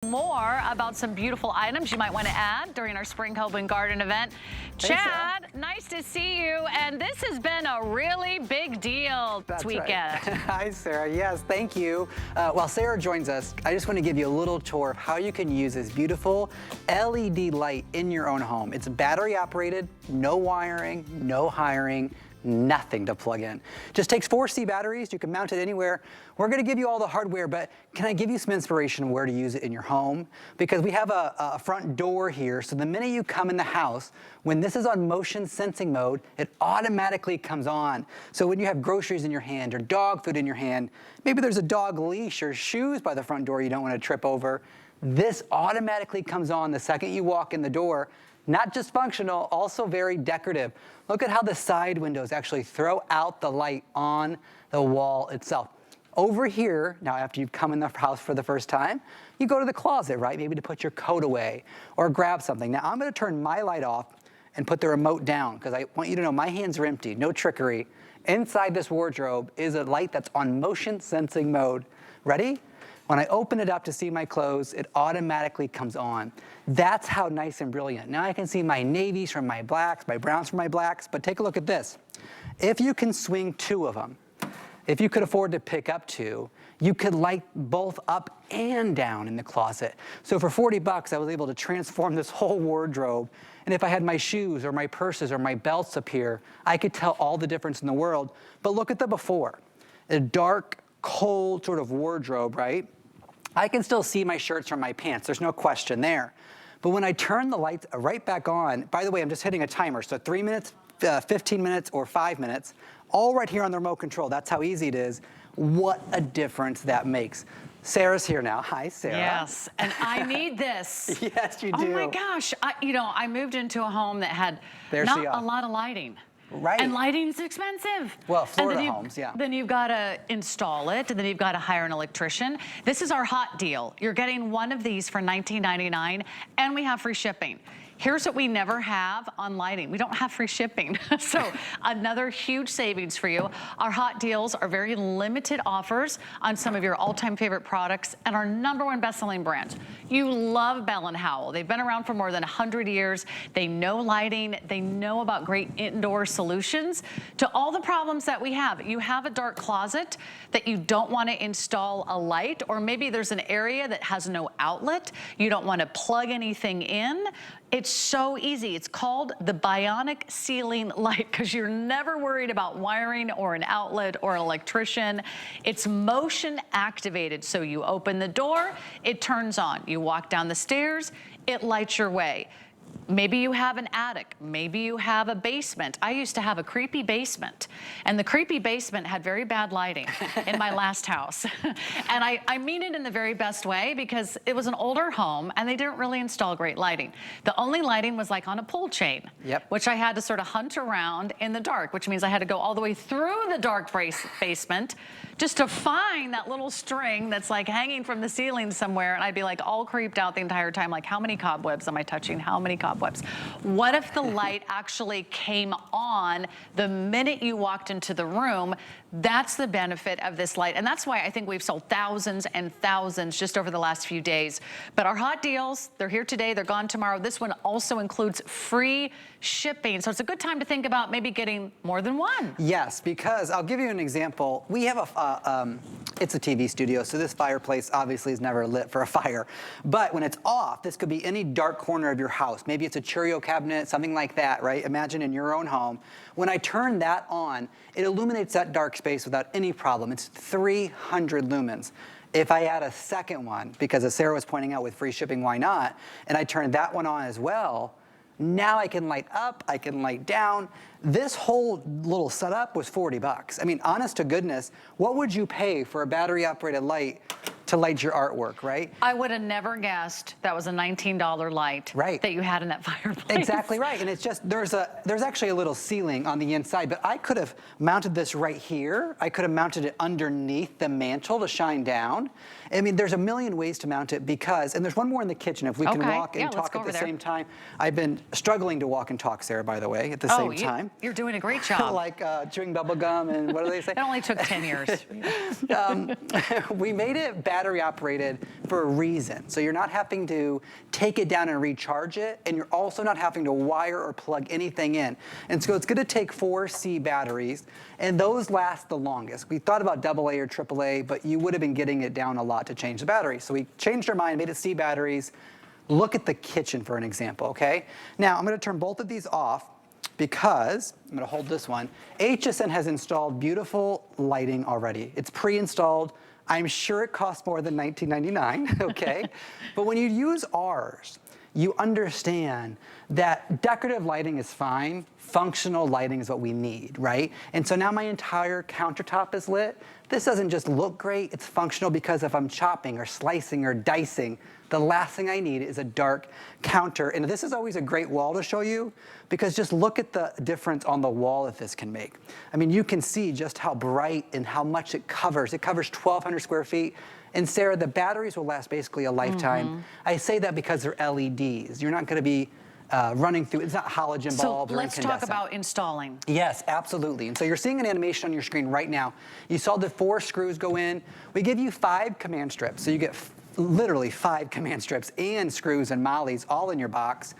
More about some beautiful items you might want to add during our Spring Home and Garden event. Chad, nice to see you. And this has been a really big deal this weekend. Right. Hi, Sarah. Yes, thank you. While Sarah joins us, I just want to give you a little tour of how you can use this beautiful LED light in your own home. It's battery operated, no wiring, no hiring, nothing to plug in. Just takes 4C batteries. You can mount it anywhere. We're going to give you all the hardware, but can I give you some inspiration on where to use it in your home? Because we have a front door here, so the minute you come in the house, when this is on motion sensing mode, it automatically comes on. So when you have groceries in your hand or dog food in your hand, maybe there's a dog leash or shoes by the front door you don't want to trip over, this automatically comes on the second you walk in the door. Not just functional, also very decorative. Look at how the side windows actually throw out the light on the wall itself. Over here, now after you've come in the house for the first time, you go to the closet, right? Maybe to put your coat away or grab something. Now I'm gonna turn my light off and put the remote down because I want you to know my hands are empty, no trickery. Inside this wardrobe is a light that's on motion sensing mode. Ready? When I open it up to see my clothes, it automatically comes on. That's how nice and brilliant. Now I can see my navies from my blacks, my browns from my blacks, but take a look at this. If you can swing 2 of them, if you could afford to pick up 2, you could light both up and down in the closet. So for 40 bucks, I was able to transform this whole wardrobe. And if I had my shoes or my purses or my belts up here, I could tell all the difference in the world. But look at the before. A dark, cold sort of wardrobe, right? I can still see my shirts from my pants. There's no question there. But when I turn the lights right back on, by the way, I'm just hitting a timer. So 3 minutes, 15 minutes, or 5 minutes, all right here on the remote control. That's how easy it is. What a difference that makes. Sarah's here now. Hi, Sarah. Yes, and I need this. Yes, you do. Oh my gosh. I moved into a home that had not a lot of lighting. Right. And lighting's expensive. Well, Florida homes, yeah. Then you've got to install it, and then you've got to hire an electrician. This is our hot deal. You're getting one of these for $19.99, and we have free shipping. Here's what we never have on lighting. We don't have free shipping. So another huge savings for you. Our hot deals are very limited offers on some of your all-time favorite products and our #1 best-selling brand. You love Bell & Howell. They've been around for more than 100 years. They know lighting. They know about great indoor solutions to all the problems that we have. You have a dark closet that you don't want to install a light, or maybe there's an area that has no outlet. You don't want to plug anything in. It's so easy. It's called the Bionic Ceiling Light because you're never worried about wiring or an outlet or an electrician. It's motion activated. So you open the door, it turns on. You walk down the stairs, it lights your way. Maybe you have an attic. Maybe you have a basement. I used to have a creepy basement, and the creepy basement had very bad lighting in my last house. And I mean it in the very best way because it was an older home and they didn't really install great lighting. The only lighting was like on a pull chain, which I had to sort of hunt around in the dark, which means I had to go all the way through the dark basement just to find that little string that's like hanging from the ceiling somewhere. And I'd be like all creeped out the entire time, like how many cobwebs am I touching? How many cobwebs? What if the light actually came on the minute you walked into the room? That's the benefit of this light. And that's why I think we've sold thousands and thousands just over the last few days. But our hot deals, they're here today, they're gone tomorrow. This one also includes free shipping. So it's a good time to think about maybe getting more than one. Yes, because I'll give you an example. We have it's a TV studio, so this fireplace obviously is never lit for a fire. But when it's off, this could be any dark corner of your house. Maybe it's a Cheerio cabinet, something like that, right? Imagine in your own home. When I turn that on, it illuminates that dark space without any problem. It's 300 lumens. If I add a second one, because as Sarah was pointing out with free shipping, why not? And I turn that one on as well, now I can light up, I can light down. This whole little setup was 40 bucks. I mean, honest to goodness, what would you pay for a battery operated light to light your artwork, right? I would have never guessed that was a $19 light that you had in that fireplace. Exactly right, and it's just, there's actually a little ceiling on the inside, but I could have mounted this right here. I could have mounted it underneath the mantle to shine down. I mean, there's a million ways to mount it because, and there's one more in the kitchen if we can walk and talk at the same time. I've been struggling to walk and talk, Sarah, by the way, at the same time. You're doing a great job. Like chewing bubble gum and what do they say? It only took 10 years. We made it battery operated for a reason. So you're not having to take it down and recharge it, and you're also not having to wire or plug anything in. And so it's gonna take 4C batteries, and those last the longest. We thought about AA or AAA, but you would have been getting it down a lot to change the battery. So we changed our mind, made it C batteries. Look at the kitchen for an example, okay? Now I'm gonna turn both of these off because, I'm gonna hold this one, HSN has installed beautiful lighting already. It's pre-installed. I'm sure it costs more than $19.99, okay? But when you use ours, you understand that decorative lighting is fine, functional lighting is what we need, right? And so now my entire countertop is lit. This doesn't just look great, it's functional because if I'm chopping or slicing or dicing, the last thing I need is a dark counter. And this is always a great wall to show you because just look at the difference on the wall that this can make. I mean, you can see just how bright and how much it covers. It covers 1,200 square feet. And Sarah, the batteries will last basically a lifetime. I say that because they're LEDs. You're not gonna be running through, it's not halogen bulbs or incandescent. So let's talk about installing. Yes, absolutely. And so you're seeing an animation on your screen right now. You saw the 4 screws go in. We give you 5 command strips. So you get literally 5 command strips and screws and mollies all in your box.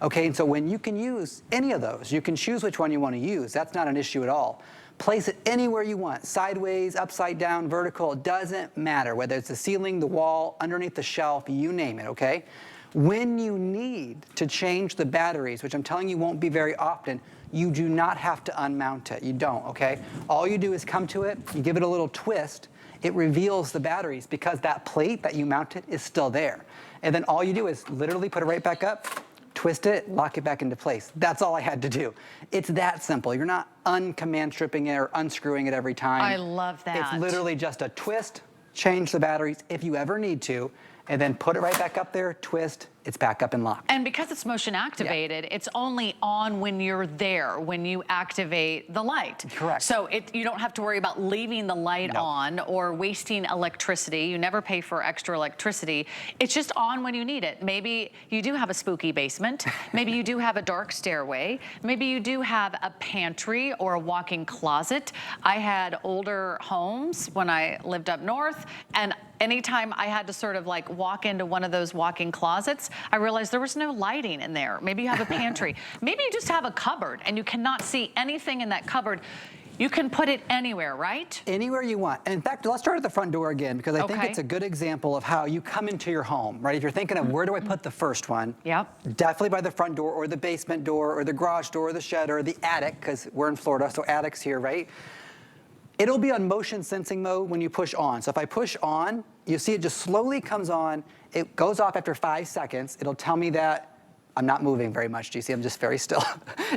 Okay, and so when you can use any of those, you can choose which one you want to use. That's not an issue at all. Place it anywhere you want, sideways, upside down, vertical, it doesn't matter. Whether it's the ceiling, the wall, underneath the shelf, you name it, okay? When you need to change the batteries, which I'm telling you won't be very often, you do not have to unmount it. You don't, okay? All you do is come to it, you give it a little twist, it reveals the batteries because that plate that you mounted is still there. And then all you do is literally put it right back up, twist it, lock it back into place. That's all I had to do. It's that simple. You're not uncommand stripping it or unscrewing it every time. I love that. It's literally just a twist, change the batteries if you ever need to, and then put it right back up there, twist, it's back up and locked. And because it's motion activated, it's only on when you're there, when you activate the light. Correct. So you don't have to worry about leaving the light on or wasting electricity. You never pay for extra electricity. It's just on when you need it. Maybe you do have a spooky basement. Maybe you do have a dark stairway. Maybe you do have a pantry or a walk-in closet. I had older homes when I lived up north, and anytime I had to sort of like walk into one of those walk-in closets, I realized there was no lighting in there. Maybe you have a pantry. Maybe you just have a cupboard and you cannot see anything in that cupboard. You can put it anywhere, right? Anywhere you want. And in fact, let's start at the front door again because I think it's a good example of how you come into your home, right? If you're thinking of where do I put the first one? Yep. Definitely by the front door or the basement door or the garage door or the shed or the attic, because we're in Florida, so attic's here, right? It'll be on motion sensing mode when you push on. So if I push on, you see it just slowly comes on. It goes off after 5 seconds. It'll tell me that I'm not moving very much. Do you see? I'm just very still.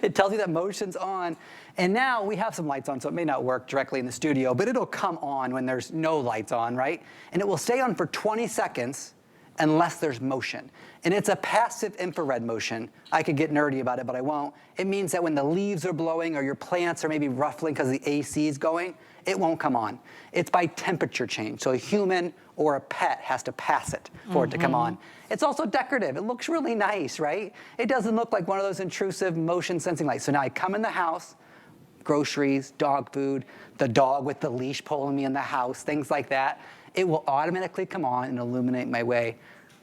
It tells you that motion's on. And now we have some lights on, so it may not work directly in the studio, but it'll come on when there's no lights on, right? And it will stay on for 20 seconds unless there's motion. And it's a passive infrared motion. I could get nerdy about it, but I won't. It means that when the leaves are blowing or your plants are maybe ruffling because the AC is going, it won't come on. It's by temperature change. So a human or a pet has to pass it for it to come on. It's also decorative. It looks really nice, right? It doesn't look like one of those intrusive motion sensing lights. So now I come in the house, groceries, dog food, the dog with the leash pulling me in the house, things like that. It will automatically come on and illuminate my way.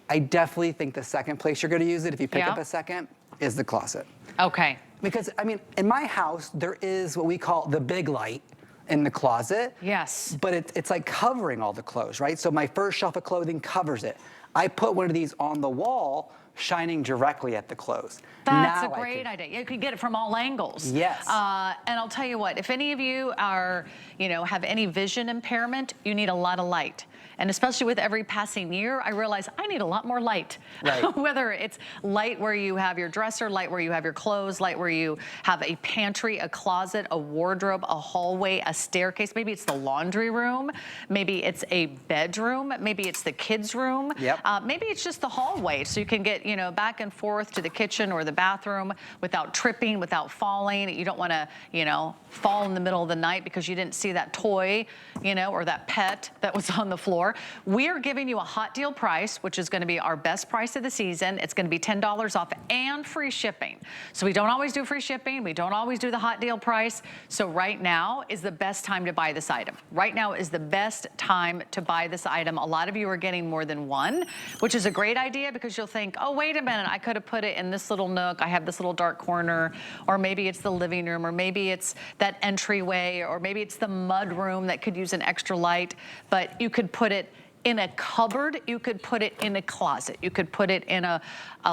I definitely think the second place you're gonna use it, if you pick up a second, is the closet. Okay. Because, I mean, in my house, there is what we call the big light in the closet. Yes. But it's like covering all the clothes, right? So my first shelf of clothing covers it. I put one of these on the wall, shining directly at the clothes. That's a great idea. You can get it from all angles. Yes. And I'll tell you what, if any of you are, have any vision impairment, you need a lot of light. And especially with every passing year, I realize I need a lot more light. Right. Whether it's light where you have your dresser, light where you have your clothes, light where you have a pantry, a closet, a wardrobe, a hallway, a staircase. Maybe it's the laundry room. Maybe it's a bedroom. Maybe it's the kids' room. Yep. Maybe it's just the hallway, so you can get back and forth to the kitchen or the bathroom without tripping, without falling. You don't want to fall in the middle of the night because you didn't see that toy, or that pet that was on the floor. before. We are giving you a hot deal price, which is gonna be our best price of the season. It's gonna be $10 off and free shipping. So we don't always do free shipping. We don't always do the hot deal price. So right now is the best time to buy this item. Right now is the best time to buy this item. A lot of you are getting more than one, which is a great idea because you'll think, oh, wait a minute, I could have put it in this little nook. I have this little dark corner, or maybe it's the living room, or maybe it's that entryway, or maybe it's the mud room that could use an extra light. But you could put it in a cupboard, you could put it in a closet, you could put it in a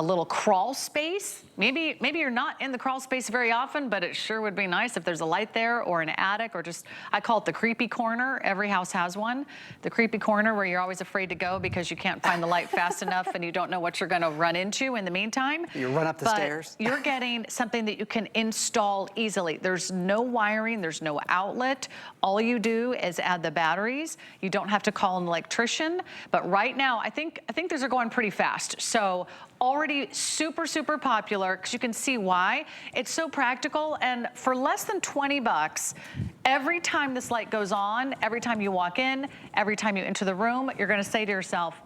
little crawl space. Maybe you're not in the crawl space very often, but it sure would be nice if there's a light there, or an attic, or just, I call it the creepy corner. Every house has one. The creepy corner where you're always afraid to go because you can't find the light fast enough and you don't know what you're gonna run into in the meantime. You run up the stairs. You're getting something that you can install easily. There's no wiring, there's no outlet. All you do is add the batteries. You don't have to call an electrician, but right now, I think these are going pretty fast. So already super, super popular, because you can see why. It's so practical, and for less than 20 bucks, every time this light goes on, every time you walk in, every time you enter the room, you're gonna say to yourself,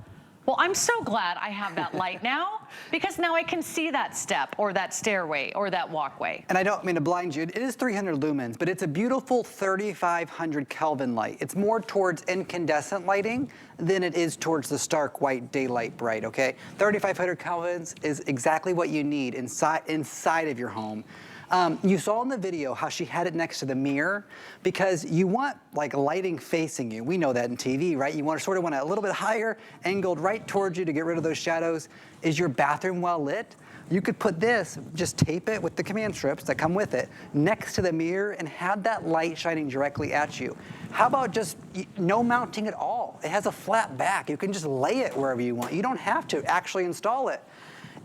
well, I'm so glad I have that light now, because now I can see that step, or that stairway, or that walkway. And I don't mean to blind you, it is 300 lumens, but it's a beautiful 3500 Kelvin light. It's more towards incandescent lighting than it is towards the stark white daylight bright, okay? 3500 Kelvins is exactly what you need inside of your home. You saw in the video how she had it next to the mirror, because you want like lighting facing you. We know that in TV, right? You want to sort of want it a little bit higher, angled right towards you to get rid of those shadows. Is your bathroom well lit? You could put this, just tape it with the command strips that come with it, next to the mirror, and have that light shining directly at you. How about just no mounting at all? It has a flat back. You can just lay it wherever you want. You don't have to actually install it.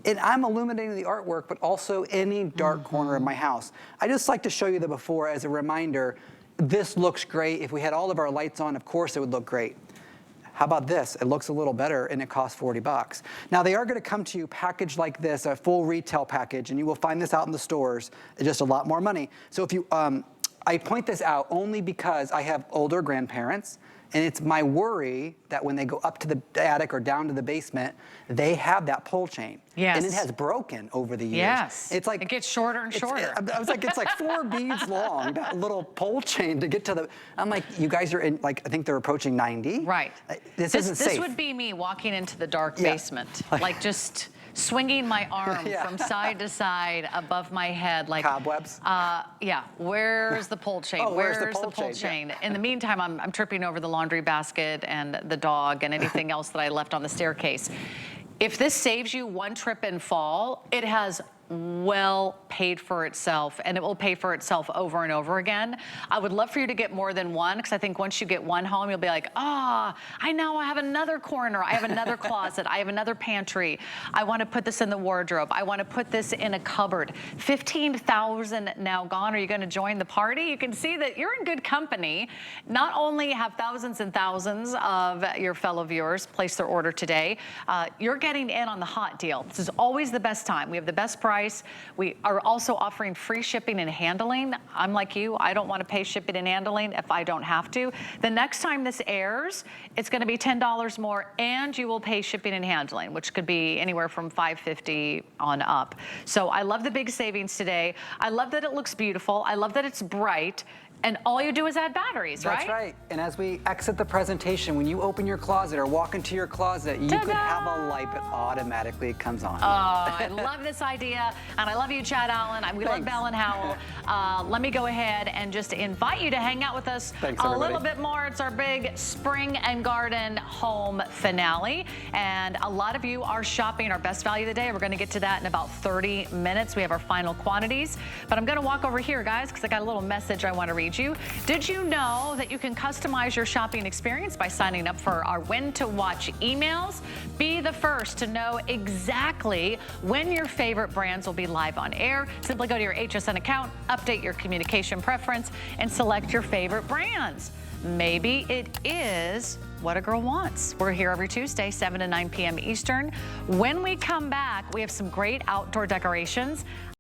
And I'm illuminating the artwork, but also any dark corner of my house. I just like to show you the before as a reminder. This looks great. If we had all of our lights on, of course it would look great. How about this? It looks a little better, and it costs 40 bucks. Now, they are gonna come to you packaged like this, a full retail package, and you will find this out in the stores. It's just a lot more money. So if you, I point this out only because I have older grandparents, and it's my worry that when they go up to the attic or down to the basement, they have that pole chain. Yes. And it has broken over the years. Yes. It's like, it gets shorter and shorter. I was like, it's like 4 beads long, that little pole chain to get to the, I'm like, you guys are in, like, I think they're approaching 90. Right. This isn't safe. This would be me walking into the dark basement, like just swinging my arm from side to side above my head, like cobwebs. Yeah. Where's the pole chain? Oh, where's the pole chain? Yeah. In the meantime, I'm tripping over the laundry basket and the dog and anything else that I left on the staircase. If this saves you one trip and fall, it has well paid for itself, and it will pay for itself over and over again. I would love for you to get more than one, because I think once you get one home, you'll be like, I now have another corner, I have another closet, I have another pantry. I want to put this in the wardrobe. I want to put this in a cupboard. 15,000 now gone. Are you going to join the party? You can see that you're in good company. Not only have thousands and thousands of your fellow viewers place their order today, you're getting in on the hot deal. This is always the best time. We have the best price. We are also offering free shipping and handling. I'm like you, I don't want to pay shipping and handling if I don't have to. The next time this airs, it's going to be $10 more, and you will pay shipping and handling, which could be anywhere from $5.50 on up. So I love the big savings today. I love that it looks beautiful. I love that it's bright. And all you do is add batteries, right? That's right. And as we exit the presentation, when you open your closet or walk into your closet, you could have a light that automatically comes on. Oh, I love this idea. And I love you, Chad Allen. We love Bell and Howell. Let me go ahead and just invite you to hang out with us a little bit more. It's our big spring and garden home finale. And a lot of you are shopping our best value of the day. We're going to get to that in about 30 minutes. We have our final quantities. But I'm going to walk over here, guys, because I got a little message I want to read you. Did you know that you can customize your shopping experience by signing up for our When to Watch emails? Be the first to know exactly when your favorite brands will be live on air. Simply go to your HSN account, update your communication preference, and select your favorite brands. Maybe it is what a girl wants. We're here every Tuesday, 7 to 9 p.m. Eastern. When we come back, we have some great outdoor decorations.